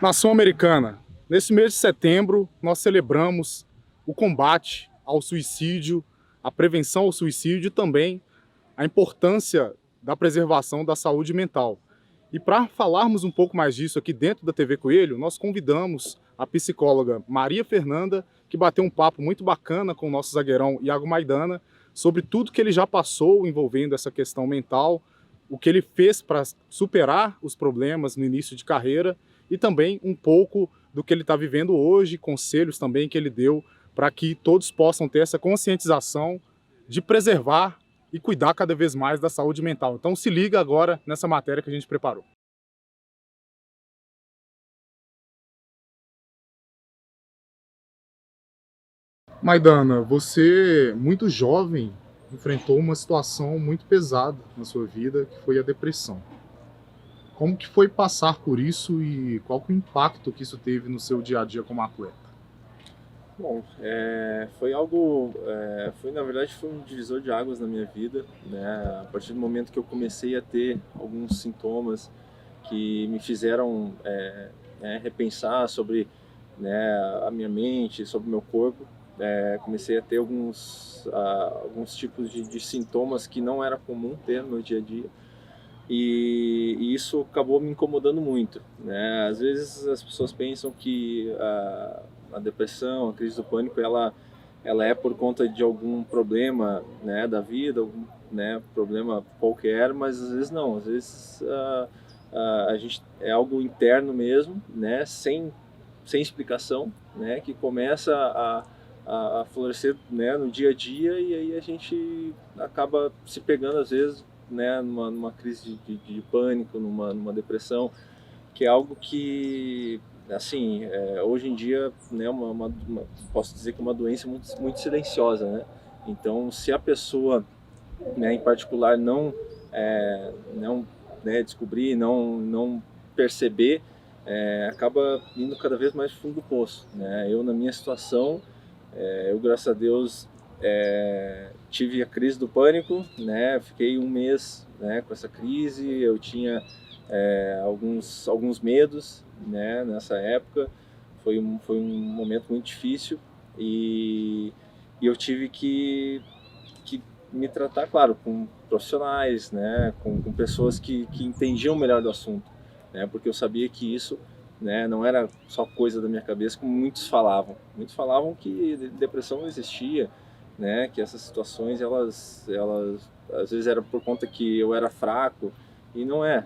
Nação Americana, nesse mês de setembro, nós celebramos o combate ao suicídio, a prevenção ao suicídio e também a importância da preservação da saúde mental. E para falarmos um pouco mais disso aqui dentro da TV Coelho, nós convidamos a psicóloga Maria Fernanda, que bateu um papo muito bacana com o nosso zagueirão Iago Maidana, sobre tudo que ele já passou envolvendo essa questão mental, o que ele fez para superar os problemas no início de carreira e também um pouco do que ele está vivendo hoje, conselhos também que ele deu para que todos possam ter essa conscientização de preservar e cuidar cada vez mais da saúde mental. Então se liga agora nessa matéria que a gente preparou. Maidana, você, muito jovem, enfrentou uma situação muito pesada na sua vida, que foi a depressão. Como que foi passar por isso e qual que é o impacto que isso teve no seu dia a dia como atleta? Bom, foi algo, na verdade foi um divisor de águas na minha vida, né? A partir do momento que eu comecei a ter alguns sintomas que me fizeram repensar sobre, né, a minha mente, sobre o meu corpo, comecei a ter alguns tipos de sintomas que não era comum ter no meu dia a dia. E isso acabou me incomodando muito, né? Às vezes as pessoas pensam que a depressão, a crise do pânico, ela é por conta de algum problema, né, da vida, algum, né, problema qualquer, mas às vezes não, às vezes a gente é algo interno mesmo, né, sem explicação, né, que começa a florescer, né, no dia a dia, e aí a gente acaba se pegando às vezes, né, numa crise de pânico, numa depressão, que é algo que, assim, hoje em dia, né, posso dizer que é uma doença muito silenciosa, né? Então, se a pessoa, né, em particular, não, né, descobrir, não perceber, acaba indo cada vez mais fundo do poço, né? Eu, na minha situação, eu, graças a Deus, tive a crise do pânico, né? Fiquei um mês, né, com essa crise. Eu tinha alguns medos, né, nessa época. Foi um momento muito difícil e, e eu tive que me tratar, claro, com profissionais, né, com pessoas que entendiam melhor do assunto, né, porque eu sabia que isso, né, não era só coisa da minha cabeça, como muitos falavam. Muitos falavam que depressão não existia, né, que essas situações, elas às vezes era por conta que eu era fraco, e não é.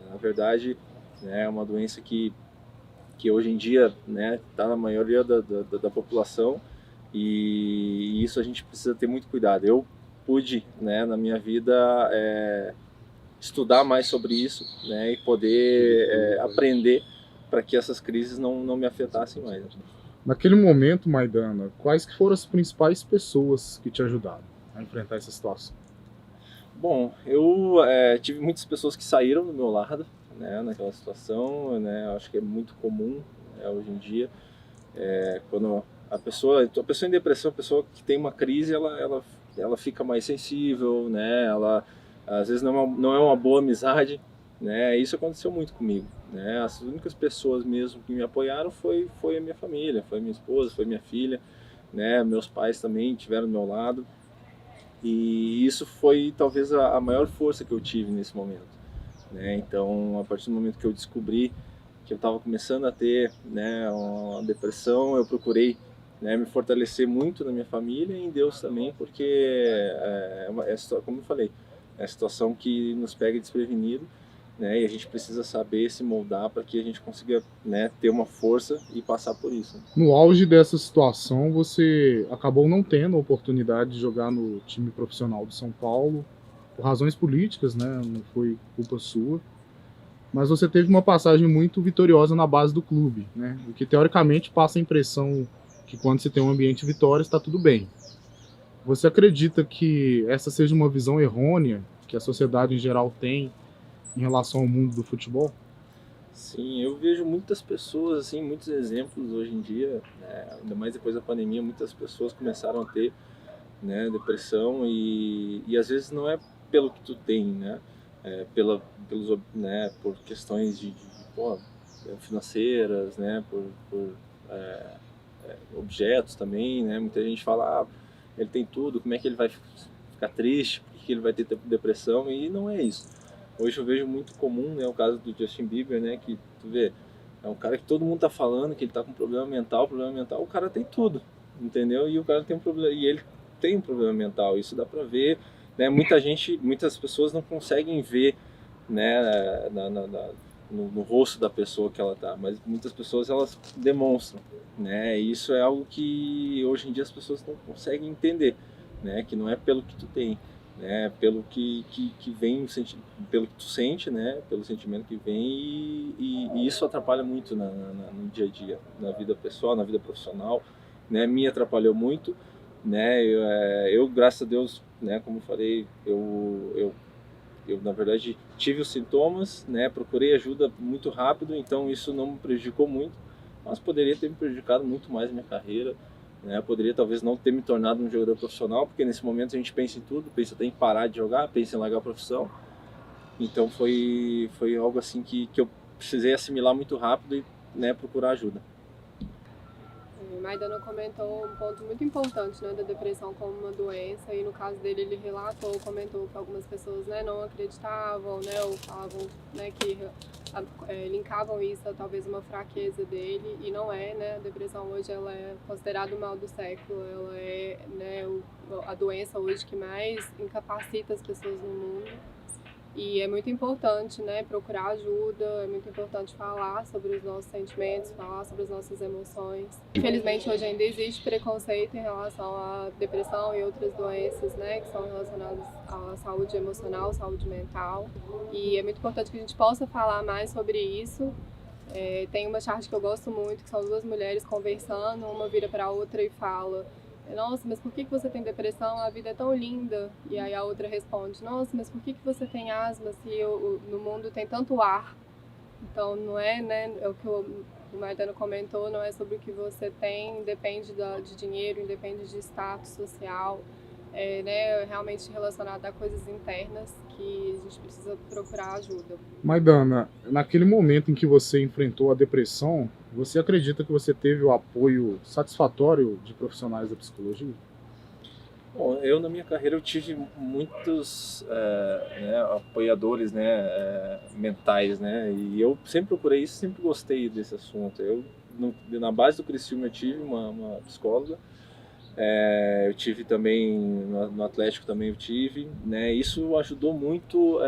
Na verdade, né, é uma doença que hoje em dia, né, está na maioria da população, e isso a gente precisa ter muito cuidado. Eu pude, né, na minha vida, estudar mais sobre isso, né, e poder aprender para que essas crises não me afetassem mais. Naquele momento, Maidana, quais que foram as principais pessoas que te ajudaram a enfrentar essa situação? Bom, eu tive muitas pessoas que saíram do meu lado, né, naquela situação, né, acho que é muito comum, né, hoje em dia. Quando a pessoa em depressão, a pessoa que tem uma crise, ela fica mais sensível, né? Ela às vezes não é uma boa amizade, né? Isso aconteceu muito comigo, né? As únicas pessoas mesmo que me apoiaram foi a minha família, foi minha esposa, foi minha filha, né? Meus pais também tiveram do meu lado, e isso foi talvez a maior força que eu tive nesse momento, né? Então, a partir do momento que eu descobri que eu estava começando a ter, né, uma depressão, eu procurei, né, me fortalecer muito na minha família e em Deus também, porque como eu falei, é a situação que nos pega desprevenido, né, e a gente precisa saber se moldar para que a gente consiga, né, ter uma força e passar por isso. No auge dessa situação, você acabou não tendo a oportunidade de jogar no time profissional do São Paulo, por razões políticas, né? Não foi culpa sua. Mas você teve uma passagem muito vitoriosa na base do clube, né? O que teoricamente passa a impressão que quando você tem um ambiente de vitória está tudo bem. Você acredita que essa seja uma visão errônea que a sociedade em geral tem em relação ao mundo do futebol? Sim, eu vejo muitas pessoas, assim, muitos exemplos hoje em dia, né, ainda mais depois da pandemia, muitas pessoas começaram a ter, né, depressão, e às vezes não é pelo que tu tem, né, pelos, né, por questões pô, financeiras, né, por objetos também, né? Muita gente fala, ah, ele tem tudo, como é que ele vai ficar triste, por que ele vai ter depressão? E não é isso. Hoje eu vejo muito comum, né, o caso do Justin Bieber, né, que tu vê, é um cara que todo mundo tá falando que ele tá com problema mental, o cara tem tudo, entendeu? E o cara tem um problema, e ele tem um problema mental, isso dá pra ver, né? Muitas pessoas não conseguem ver, né, no rosto da pessoa que ela tá, mas muitas pessoas elas demonstram, né? E isso é algo que hoje em dia as pessoas não conseguem entender, né? Que não é pelo que tu tem, né? Pelo que vem, pelo que tu sente, né? Pelo sentimento que vem e isso atrapalha muito no dia a dia, na vida pessoal, na vida profissional, né? Me atrapalhou muito, né? Eu graças a Deus, né? Como eu falei, eu na verdade tive os sintomas, né? Procurei ajuda muito rápido, então isso não me prejudicou muito, mas poderia ter me prejudicado muito mais a minha carreira, né? Poderia talvez não ter me tornado um jogador profissional, porque nesse momento a gente pensa em tudo, pensa em parar de jogar, pensa em largar a profissão. Então foi algo assim que eu precisei assimilar muito rápido e, né, procurar ajuda. O Maidana comentou um ponto muito importante, né, da depressão como uma doença, e no caso dele ele comentou que algumas pessoas, né, não acreditavam, né, ou falavam, né, que linkavam isso a talvez uma fraqueza dele, e não é, né, a depressão hoje ela é considerada o mal do século, ela é, né, a doença hoje que mais incapacita as pessoas no mundo. E é muito importante, né, procurar ajuda, é muito importante falar sobre os nossos sentimentos, falar sobre as nossas emoções. Infelizmente, hoje ainda existe preconceito em relação à depressão e outras doenças, né, que são relacionadas à saúde emocional, saúde mental. E é muito importante que a gente possa falar mais sobre isso. Tem uma charge que eu gosto muito, que são duas mulheres conversando, uma vira para a outra e fala: nossa, mas por que você tem depressão? A vida é tão linda. E aí a outra responde: nossa, mas por que você tem asma se no mundo tem tanto ar? Então não é, né, é o que o Maidana comentou, não é sobre o que você tem, independe de dinheiro, independe de status social, né, realmente relacionado a coisas internas que a gente precisa procurar ajuda. Maidana, naquele momento em que você enfrentou a depressão, você acredita que você teve o apoio satisfatório de profissionais da psicologia? Bom, eu na minha carreira eu tive muitos né, apoiadores, né, mentais, né, e eu sempre procurei isso, sempre gostei desse assunto. Na base do Criciúma eu tive uma psicóloga, eu tive também no Atlético também eu tive, né, isso ajudou muito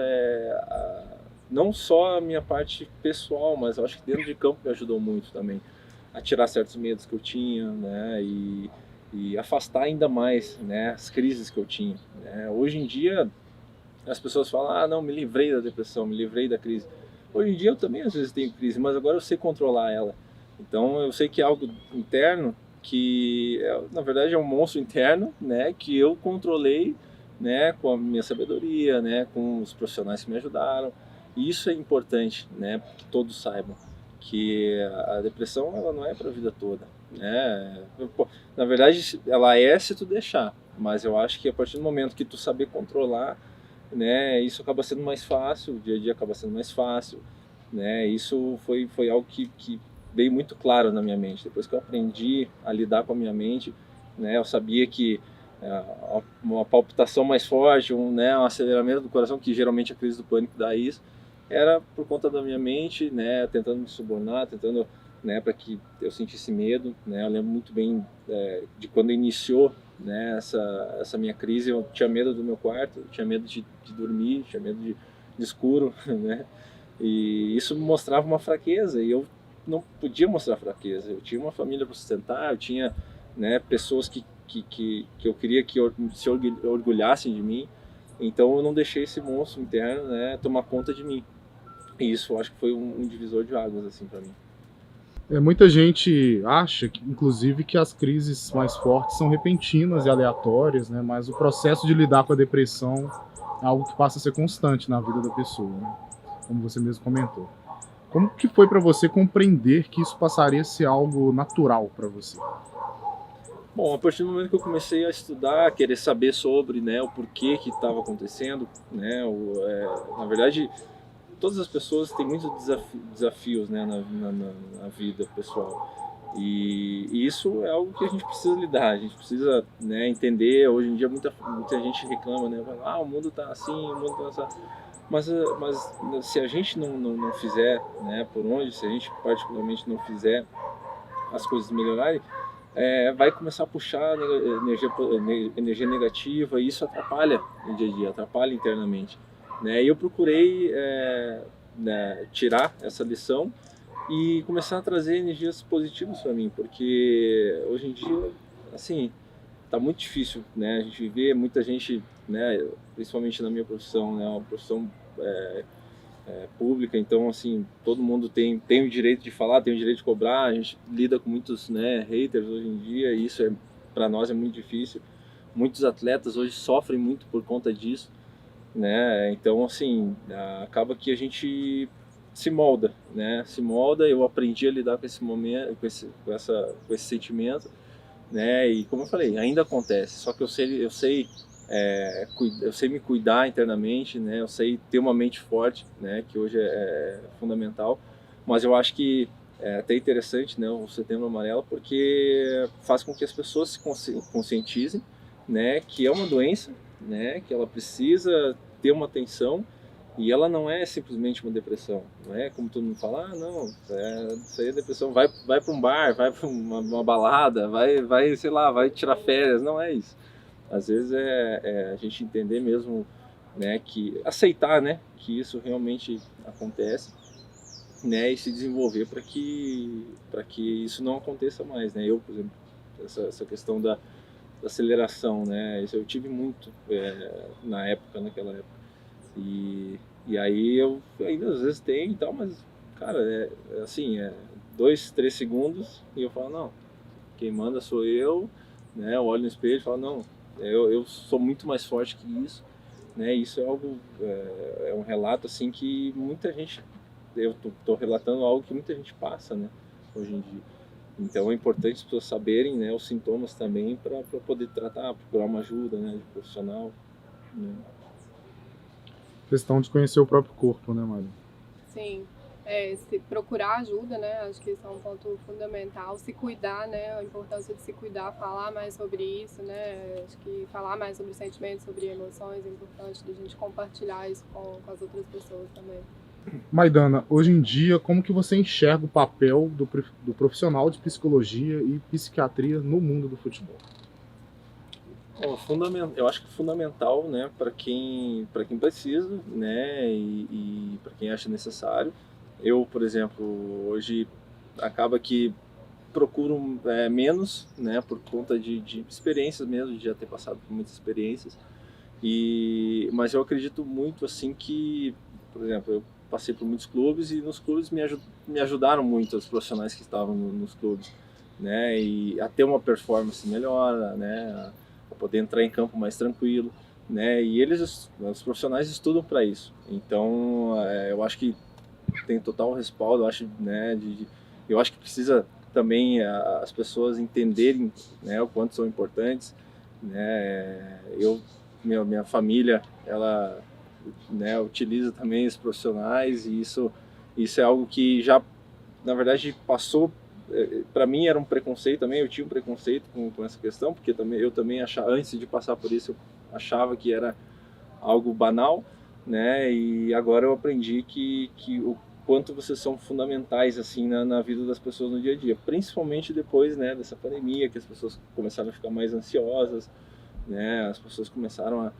não só a minha parte pessoal, mas eu acho que dentro de campo me ajudou muito também a tirar certos medos que eu tinha, né, e afastar ainda mais, né, as crises que eu tinha, né? Hoje em dia as pessoas falam: ah, não, me livrei da depressão, me livrei da crise. Hoje em dia eu também às vezes tenho crise, mas agora eu sei controlar ela. Então eu sei que é algo interno que na verdade é um monstro interno, né, que eu controlei, né, com a minha sabedoria, né, com os profissionais que me ajudaram. E isso é importante, né, que todos saibam que a depressão ela não é para a vida toda, né? Na verdade ela é se tu deixar, mas eu acho que a partir do momento que tu saber controlar, né, isso acaba sendo mais fácil, o dia a dia acaba sendo mais fácil, né? Isso foi algo que veio muito claro na minha mente depois que eu aprendi a lidar com a minha mente, né? Eu sabia que uma palpitação mais forte, né, um aceleramento do coração, que geralmente a crise do pânico dá isso, era por conta da minha mente, né, tentando me subornar, tentando, né, para que eu sentisse medo, né. Eu lembro muito bem de quando iniciou, né, essa minha crise. Eu tinha medo do meu quarto, eu tinha medo de dormir, tinha medo de escuro, né, e isso me mostrava uma fraqueza e eu não podia mostrar fraqueza. Eu tinha uma família para sustentar, eu tinha, né, pessoas que eu queria que se orgulhassem de mim, então eu não deixei esse monstro interno, né, tomar conta de mim. E isso eu acho que foi um divisor de águas assim para mim. Muita gente acha, inclusive, que as crises mais fortes são repentinas e aleatórias, né? Mas o processo de lidar com a depressão é algo que passa a ser constante na vida da pessoa, né? Como você mesmo comentou. Como que foi para você compreender que isso passaria a ser algo natural para você? Bom, a partir do momento que eu comecei a estudar, querer saber sobre, né, o porquê que estava acontecendo, né, na verdade todas as pessoas têm muitos desafios, né, na vida pessoal. E isso é algo que a gente precisa lidar, a gente precisa, né, entender. Hoje em dia muita gente reclama, né, fala, o mundo tá assim, o mundo tá assim. Mas se a gente não fizer, né, por onde, se a gente particularmente não fizer as coisas melhorarem, vai começar a puxar energia negativa, e isso atrapalha o dia a dia, atrapalha internamente, né? E eu procurei né, tirar essa lição e começar a trazer energias positivas para mim, porque hoje em dia, assim, tá muito difícil, né? A gente vê muita gente, né, principalmente na minha profissão, né, uma profissão pública, então assim, todo mundo tem o direito de falar, tem o direito de cobrar. A gente lida com muitos, né, haters hoje em dia, e isso para nós é muito difícil. Muitos atletas hoje sofrem muito por conta disso, né? Então assim, acaba que a gente se molda, né? Se molda. Eu aprendi a lidar com esse momento, com esse sentimento, né? E como eu falei, ainda acontece, só que eu sei me cuidar internamente, né? Eu sei ter uma mente forte, né? Que hoje é fundamental. Mas eu acho que é até interessante, né, o Setembro Amarelo, porque faz com que as pessoas se conscientizem, né? Que é uma doença, né? Que ela precisa ter uma atenção. E ela não é simplesmente uma depressão, não é como todo mundo fala, não, isso aí é depressão, vai para um bar, vai para uma balada, vai, sei lá, vai tirar férias. Não é isso. Às vezes a gente entender mesmo, né, que aceitar, né, que isso realmente acontece, né, e se desenvolver para que isso não aconteça mais, né. Eu, por exemplo, essa questão da aceleração, né, isso eu tive muito naquela época. E aí eu ainda às vezes tenho e tal, mas, cara, assim, 2, 3 segundos e eu falo, não, quem manda sou eu, né? Eu olho no espelho e falo, não, eu sou muito mais forte que isso, né? Isso é algo, é um relato assim que muita gente, eu tô relatando algo que muita gente passa, né? Hoje em dia. Então é importante as pessoas saberem, né, os sintomas também para poder tratar, procurar uma ajuda, né, de profissional, né? Questão de conhecer o próprio corpo, né, Mário? Sim. Se procurar ajuda, né? Acho que isso é um ponto fundamental. Se cuidar, né? A importância de se cuidar, falar mais sobre isso, né? Acho que falar mais sobre sentimentos, sobre emoções é importante da gente compartilhar isso com as outras pessoas também. Maidana, hoje em dia, como que você enxerga o papel do profissional de psicologia e psiquiatria no mundo do futebol? Eu acho que é fundamental, né, para quem precisa, né, e para quem acha necessário. Eu, por exemplo, hoje acaba que procuro menos, né, por conta de experiências mesmo, de já ter passado por muitas experiências. Mas eu acredito muito assim que, por exemplo, eu passei por muitos clubes e nos clubes me ajudaram muito os profissionais que estavam nos clubes, né, e a ter uma performance melhor, né, a poder entrar em campo mais tranquilo, né, e os profissionais estudam para isso. Então, eu acho que tem total respaldo. Eu acho, né, eu acho que precisa também as pessoas entenderem, né, o quanto são importantes, né. Minha família, ela, né, utiliza também os profissionais, e isso é algo que já, na verdade, passou. Para mim era um preconceito também, eu tinha um preconceito com essa questão, porque eu também achava, antes de passar por isso, eu achava que era algo banal, né? E agora eu aprendi que o quanto vocês são fundamentais assim na vida das pessoas no dia a dia, principalmente depois, né, dessa pandemia, que as pessoas começaram a ficar mais ansiosas, né? As pessoas começaram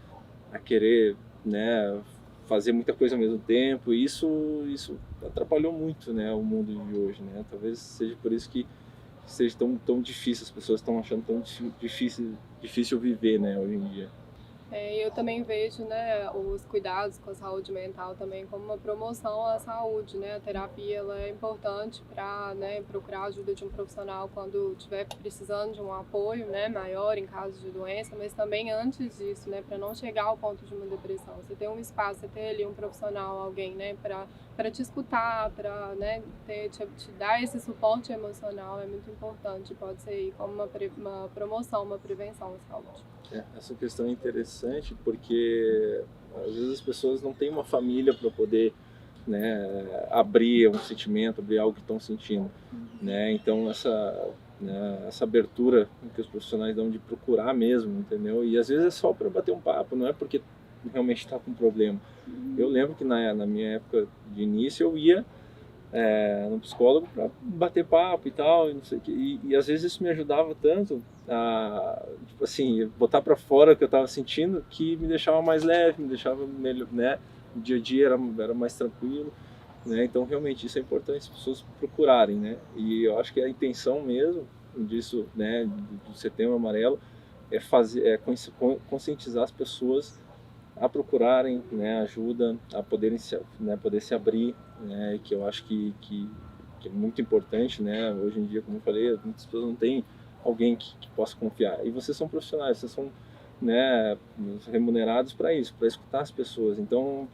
a querer, né, fazer muita coisa ao mesmo tempo, e isso atrapalhou muito, né, o mundo de hoje, né? Talvez seja por isso que seja tão difícil, as pessoas estão achando tão difícil viver, né, hoje em dia. Eu também vejo, né, os cuidados com a saúde mental também como uma promoção à saúde, né? A terapia, ela é importante para, né, procurar a ajuda de um profissional quando estiver precisando de um apoio, né, maior em caso de doença, mas também antes disso, né, para não chegar ao ponto de uma depressão. Você ter um espaço, você ter ali um profissional, alguém, né, para te escutar, para, né, te dar esse suporte emocional é muito importante. Pode ser aí como uma promoção, uma prevenção à saúde. Essa questão é interessante porque às vezes as pessoas não têm uma família para poder, né, abrir um sentimento, abrir algo que estão sentindo, né? Então essa abertura que os profissionais dão de procurar mesmo, entendeu? E às vezes é só para bater um papo, não é porque realmente está com problema. Eu lembro que na minha época de início eu ia no psicólogo para bater papo e tal, e não sei o que. E às vezes isso me ajudava tanto a, tipo assim, botar para fora o que eu estava sentindo, que me deixava mais leve, me deixava melhor, né? O dia a dia era mais tranquilo, né? Então realmente isso é importante as pessoas procurarem, né? E eu acho que a intenção mesmo disso, né, do Setembro Amarelo conscientizar as pessoas a procurarem, né, ajuda, a poderem poder se abrir, né, que eu acho que é muito importante, né, hoje em dia, como eu falei, muitas pessoas não têm alguém que possa confiar, e vocês são profissionais, vocês são, né, remunerados para isso, para escutar as pessoas, então,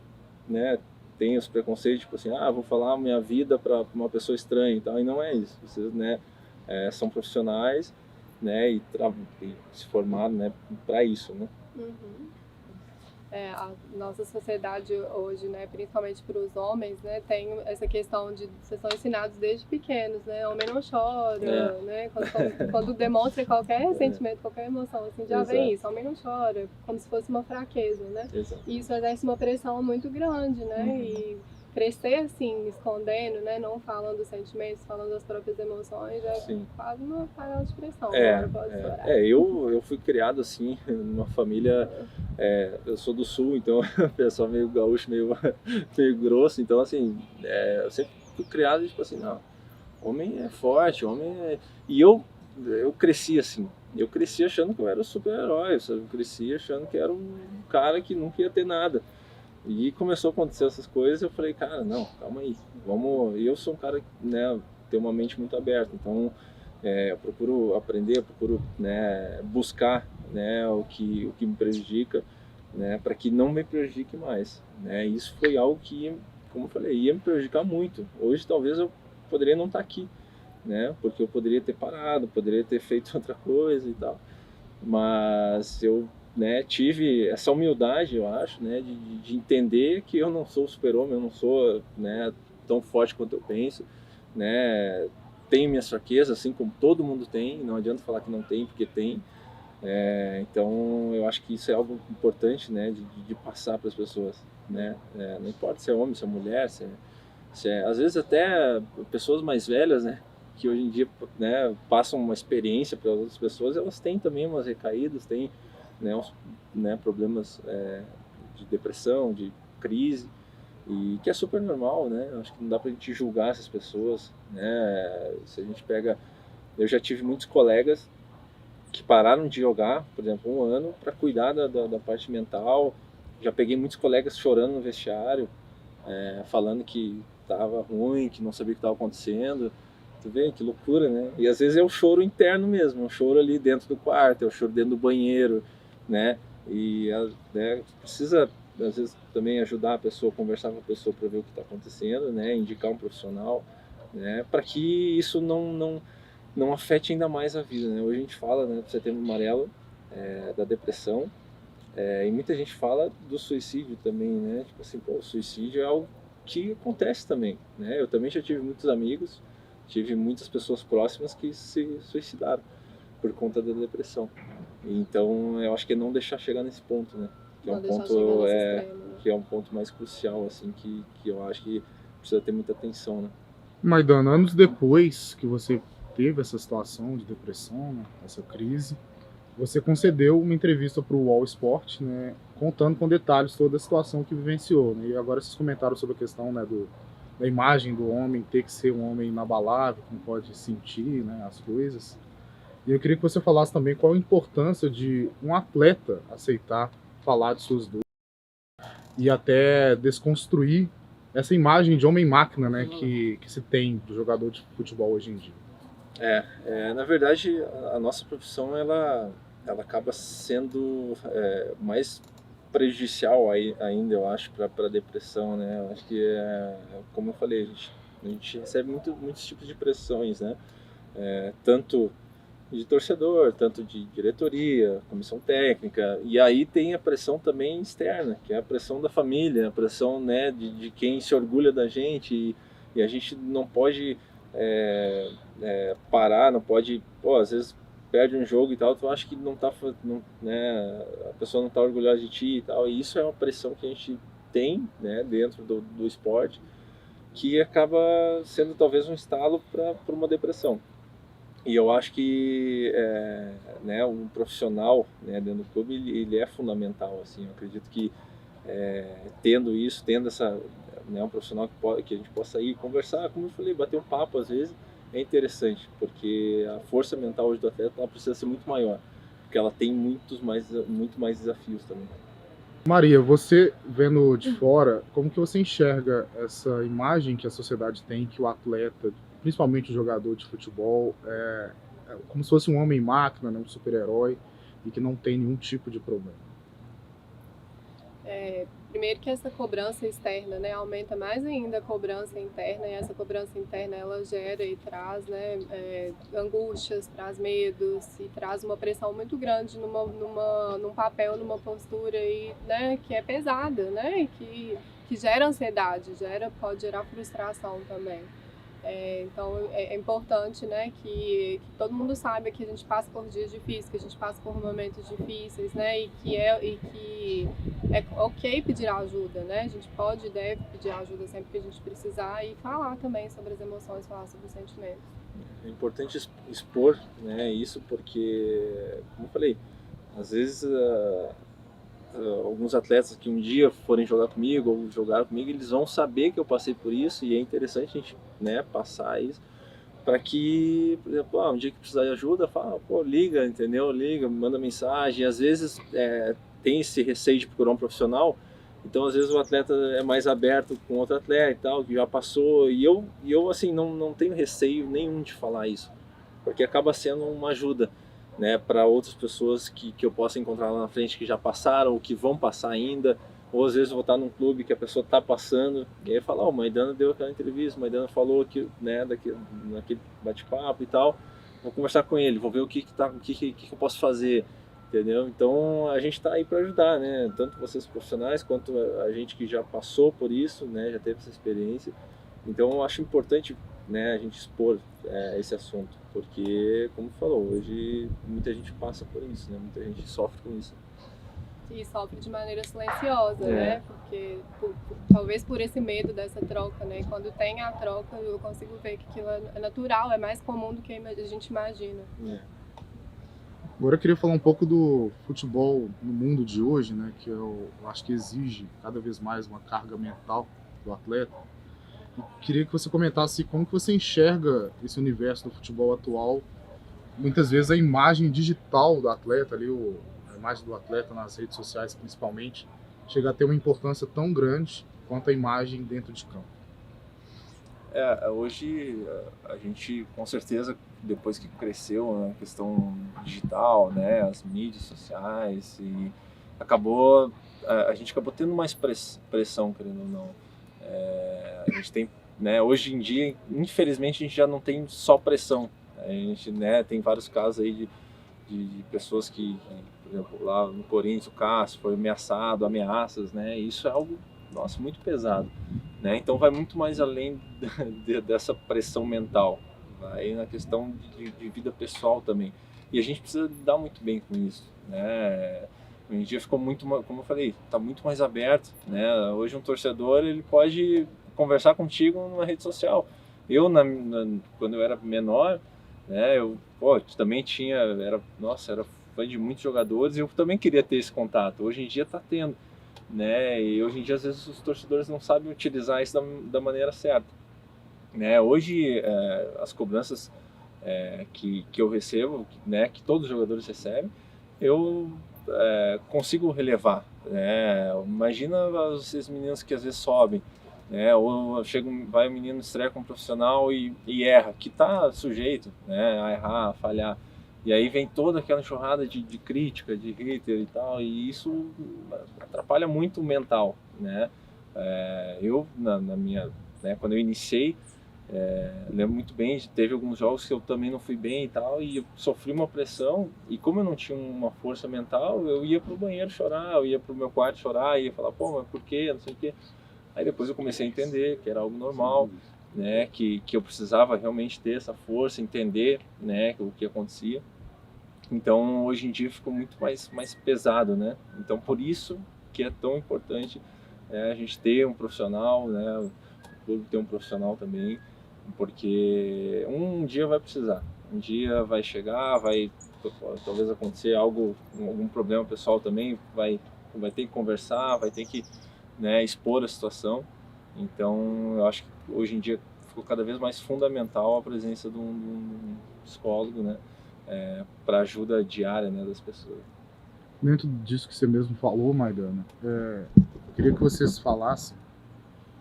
né, tem os preconceitos, tipo assim, vou falar minha vida para uma pessoa estranha e tal, e não é isso, vocês, né, são profissionais, né, e se formaram, né, para isso, né. Uhum. A nossa sociedade hoje, né, principalmente para os homens, né, tem essa questão de vocês são ensinados desde pequenos, né, homem não chora, né, quando demonstra qualquer sentimento, qualquer emoção, assim, já vem isso, homem não chora, como se fosse uma fraqueza, né, e isso exerce uma pressão muito grande, né, e crescer assim, escondendo, né, não falando dos sentimentos, falando das próprias emoções, quase uma panela de pressão, pode estourar. Eu fui criado assim, numa família, eu sou do sul, então o pessoal meio gaúcho, meio grosso, então assim, eu sempre fui criado tipo assim, não, homem é forte, E eu cresci assim, eu cresci achando que eu era o super-herói, eu cresci achando que era um cara que nunca ia ter nada. E começou a acontecer essas coisas, eu falei, cara, não, calma aí, vamos... E eu sou um cara que, né, tem uma mente muito aberta, então eu procuro aprender, eu procuro, né, buscar, né, o que me prejudica, né, para que não me prejudique mais, né. Isso foi algo que, como eu falei, ia me prejudicar muito. Hoje talvez eu poderia não estar aqui, né, porque eu poderia ter parado, poderia ter feito outra coisa e tal, mas eu, né, tive essa humildade, eu acho, né, de entender que eu não sou o super-homem, eu não sou, né, tão forte quanto eu penso, né, tenho minhas fraquezas, assim como todo mundo tem, não adianta falar que não tem, porque tem. Então eu acho que isso é algo importante, né, de passar para as pessoas, né, não importa se é homem, se é mulher, às vezes até pessoas mais velhas, né, que hoje em dia, né, passam uma experiência para outras pessoas, elas têm também umas recaídas, têm, né, problemas de depressão, de crise, e que é super normal, né? Acho que não dá pra gente julgar essas pessoas, né? Se a gente pega, eu já tive muitos colegas que pararam de jogar, por exemplo, um ano, para cuidar da parte mental. Já peguei muitos colegas chorando no vestiário, falando que tava ruim, que não sabia o que estava acontecendo. Tu vê que loucura, né? E às vezes é o choro interno mesmo, é o choro ali dentro do quarto, é o choro dentro do banheiro, né? E né, precisa às vezes também ajudar a pessoa, conversar com a pessoa para ver o que está acontecendo, né? Indicar um profissional, né? Para que isso não afete ainda mais a vida, né? Hoje a gente fala, né, do Setembro Amarelo, da depressão, e muita gente fala do suicídio também, né? Tipo assim, pô, o suicídio é algo que acontece também, né? Eu também já tive muitos amigos, tive muitas pessoas próximas que se suicidaram por conta da depressão. Então, eu acho que é não deixar chegar nesse ponto, né? Que é um ponto que é um ponto mais crucial, assim, que eu acho que precisa ter muita atenção, né? Maidana, anos depois que você teve essa situação de depressão, né, essa crise, você concedeu uma entrevista para o All Sport, né, contando com detalhes toda a situação que vivenciou, né, e agora vocês comentaram sobre a questão, né, da imagem do homem ter que ser um homem inabalável, que não pode sentir, né, as coisas. E eu queria que você falasse também qual a importância de um atleta aceitar falar de suas dores e até desconstruir essa imagem de homem-máquina, né, que se tem do jogador de futebol hoje em dia. Na verdade, a nossa profissão, ela acaba sendo mais prejudicial ainda, eu acho, para a depressão, né? Eu acho que, como eu falei, a gente recebe muitos tipos de pressões, né? Tanto de torcedor, tanto de diretoria, comissão técnica, e aí tem a pressão também externa, que é a pressão da família, a pressão, né, de quem se orgulha da gente, e a gente não pode parar, não pode, pô, às vezes perde um jogo e tal, tu acha que não tá, não, né, a pessoa não tá orgulhosa de ti e tal, e isso é uma pressão que a gente tem, né, dentro do esporte, que acaba sendo talvez um estalo para uma depressão. E eu acho que né, um profissional, né, dentro do clube, ele é fundamental. Assim, eu acredito que tendo isso, tendo essa, né, um profissional que a gente possa ir conversar, como eu falei, bater um papo às vezes, é interessante, porque a força mental hoje do atleta ela precisa ser muito maior, porque ela tem muito mais desafios também. Maria, você vendo de fora, como que você enxerga essa imagem que a sociedade tem que o atleta, principalmente o jogador de futebol, é como se fosse um homem-máquina, né, um super-herói, e que não tem nenhum tipo de problema? Primeiro que essa cobrança externa, né, aumenta mais ainda a cobrança interna, e essa cobrança interna ela gera e traz, né, angústias, traz medos e traz uma pressão muito grande num papel, numa postura aí, né, que é pesada, né, e que gera ansiedade, pode gerar frustração também. Então é importante, né, que todo mundo saiba que a gente passa por dias difíceis, que a gente passa por momentos difíceis, né, e que é ok pedir ajuda, né, a gente pode e deve pedir ajuda sempre que a gente precisar e falar também sobre as emoções, falar sobre os sentimentos. É importante expor, né, isso porque, como eu falei, às vezes alguns atletas que um dia forem jogar comigo ou jogaram comigo, eles vão saber que eu passei por isso e é interessante a gente, né, passar isso para que, por exemplo, um dia que precisar de ajuda, fala, pô, liga, entendeu? Liga, manda mensagem. Às vezes tem esse receio de procurar um profissional, então às vezes o atleta é mais aberto com outro atleta e tal, que já passou, e eu assim, não tenho receio nenhum de falar isso, porque acaba sendo uma ajuda, né, para outras pessoas que eu possa encontrar lá na frente que já passaram ou que vão passar ainda, ou às vezes eu vou estar num clube que a pessoa está passando e aí falar, o Maidana deu aquela entrevista, o Maidana falou que, né, naquele bate-papo e tal, vou conversar com ele, vou ver o que eu posso fazer, entendeu? Então a gente está aí para ajudar, né, tanto vocês profissionais quanto a gente que já passou por isso, né, já teve essa experiência. Então eu acho importante, né, a gente expor esse assunto, porque, como falou, hoje muita gente passa por isso, né, muita gente sofre com isso. E sofre de maneira silenciosa, né? Porque talvez por esse medo dessa troca, né? E quando tem a troca, eu consigo ver que aquilo é natural, é mais comum do que a gente imagina. Agora eu queria falar um pouco do futebol no mundo de hoje, né? Que eu acho que exige cada vez mais uma carga mental do atleta. E queria que você comentasse como que você enxerga esse universo do futebol atual. Muitas vezes a imagem digital do atleta ali, a imagem do atleta nas redes sociais principalmente, chega a ter uma importância tão grande quanto a imagem dentro de campo. Hoje a gente, com certeza, depois que cresceu na questão digital, né, as mídias sociais, e a gente acabou tendo mais pressão, querendo ou não. A gente tem, né, hoje em dia, infelizmente, a gente já não tem só pressão. A gente, né, tem vários casos aí de pessoas que, por exemplo, lá no Corinthians, o Cássio foi ameaçado, ameaças, né, e isso é algo, nossa, muito pesado, né, então vai muito mais além dessa pressão mental, vai na questão de vida pessoal também, e a gente precisa lidar muito bem com isso, né. Hoje em dia ficou muito, como eu falei, está muito mais aberto, né, hoje um torcedor, ele pode conversar contigo numa rede social. Eu, quando eu era menor, né, eu também era fã de muitos jogadores e eu também queria ter esse contato. Hoje em dia está tendo, né, e hoje em dia às vezes os torcedores não sabem utilizar isso da maneira certa, né. Hoje as cobranças que eu recebo, né, que todos os jogadores recebem, eu consigo relevar, né. Imagina esses meninos que às vezes sobem, né, ou vai um menino estreia como profissional e erra, que está sujeito, né, a errar, a falhar, e aí vem toda aquela enxurrada de crítica, de hater e tal, e isso atrapalha muito o mental, né. Eu na minha, né, quando eu iniciei, Lembro muito bem, teve alguns jogos que eu também não fui bem e tal, e eu sofri uma pressão, e como eu não tinha uma força mental, eu ia pro banheiro chorar, eu ia pro meu quarto chorar, ia falar, pô, mas por quê, não sei o quê. Aí depois eu comecei a entender que era algo normal, né, que eu precisava realmente ter essa força, entender, né, o que acontecia. Então hoje em dia ficou muito mais pesado, né? Então por isso que é tão importante a gente ter um profissional, né? O clube ter um profissional também, porque um dia vai precisar, um dia vai chegar, vai talvez acontecer algo, algum problema pessoal também, vai ter que conversar, vai ter que, né, expor a situação. Então eu acho que hoje em dia ficou cada vez mais fundamental a presença de um psicólogo, né? Para ajuda diária, né, das pessoas. Dentro disso que você mesmo falou, Maidana, eu queria que vocês falassem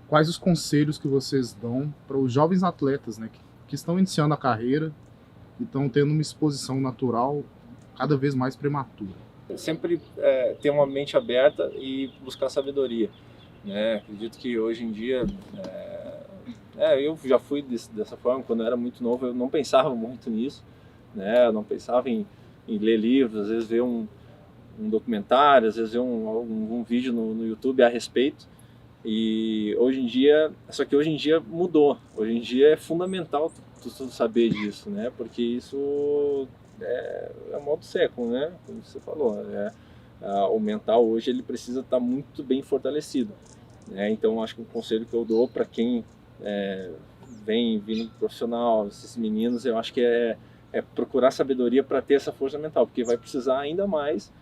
quais os conselhos que vocês dão para os jovens atletas, né, que estão iniciando a carreira e estão tendo uma exposição natural cada vez mais prematura. Sempre ter uma mente aberta e buscar sabedoria, né? Acredito que hoje em dia eu já fui dessa forma. Quando eu era muito novo, eu não pensava muito nisso, né? Eu não pensava em ler livros, às vezes ver um documentário, às vezes ver um vídeo no YouTube a respeito. E hoje em dia, só que hoje em dia mudou. Hoje em dia é fundamental tu saber disso, né? Porque isso é modo século, né? Como você falou, o mental hoje ele precisa estar muito bem fortalecido, né? Então acho que o conselho que eu dou para quem vem vindo profissional, esses meninos, eu acho que é procurar sabedoria para ter essa força mental, porque vai precisar ainda mais,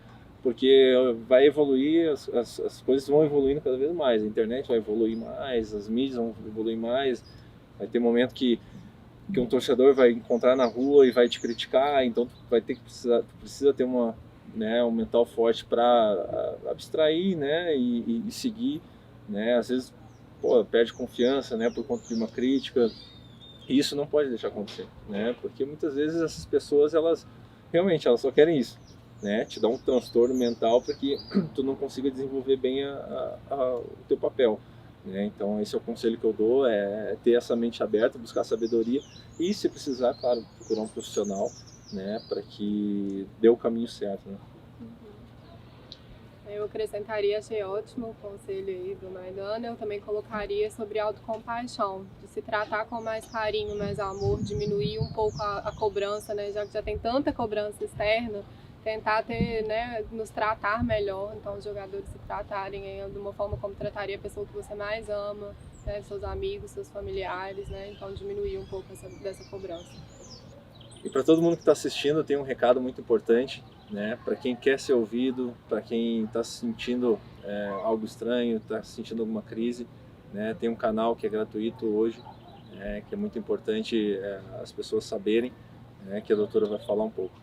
porque vai evoluir, as coisas vão evoluindo cada vez mais, a internet vai evoluir mais, as mídias vão evoluir mais, vai ter momento que um torcedor vai encontrar na rua e vai te criticar, então tu vai ter que precisa ter um mental forte para abstrair, né, e seguir, né, às vezes perde confiança, né, por conta de uma crítica, e isso não pode deixar acontecer, né, porque muitas vezes essas pessoas, elas só querem isso, né, te dar um transtorno mental para que tu não consiga desenvolver bem o teu papel, né? Então esse é o conselho que eu dou, é ter essa mente aberta, buscar sabedoria e, se precisar, claro, procurar um profissional, né, para que dê o caminho certo, né? Eu acrescentaria, achei ótimo o conselho aí do Maidana, eu também colocaria sobre autocompaixão, de se tratar com mais carinho, mais amor, diminuir um pouco a cobrança, né, já que já tem tanta cobrança externa, tentar ter, né, nos tratar melhor, então os jogadores se tratarem de uma forma como trataria a pessoa que você mais ama, né, seus amigos, seus familiares, né, então diminuir um pouco dessa cobrança. E para todo mundo que está assistindo, tem um recado muito importante, né? Para quem quer ser ouvido, para quem está sentindo algo estranho, está sentindo alguma crise, né? Tem um canal que é gratuito hoje, que é muito importante as pessoas saberem, né? Que a doutora vai falar um pouco.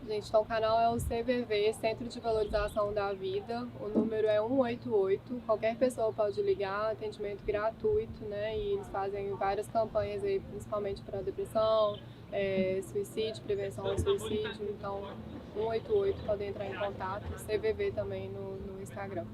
Gente, então o canal é o CVV, Centro de Valorização da Vida, o número é 188, qualquer pessoa pode ligar, atendimento gratuito, né, e eles fazem várias campanhas aí, principalmente para depressão, suicídio, prevenção ao suicídio, então 188 podem entrar em contato, CVV também no Instagram.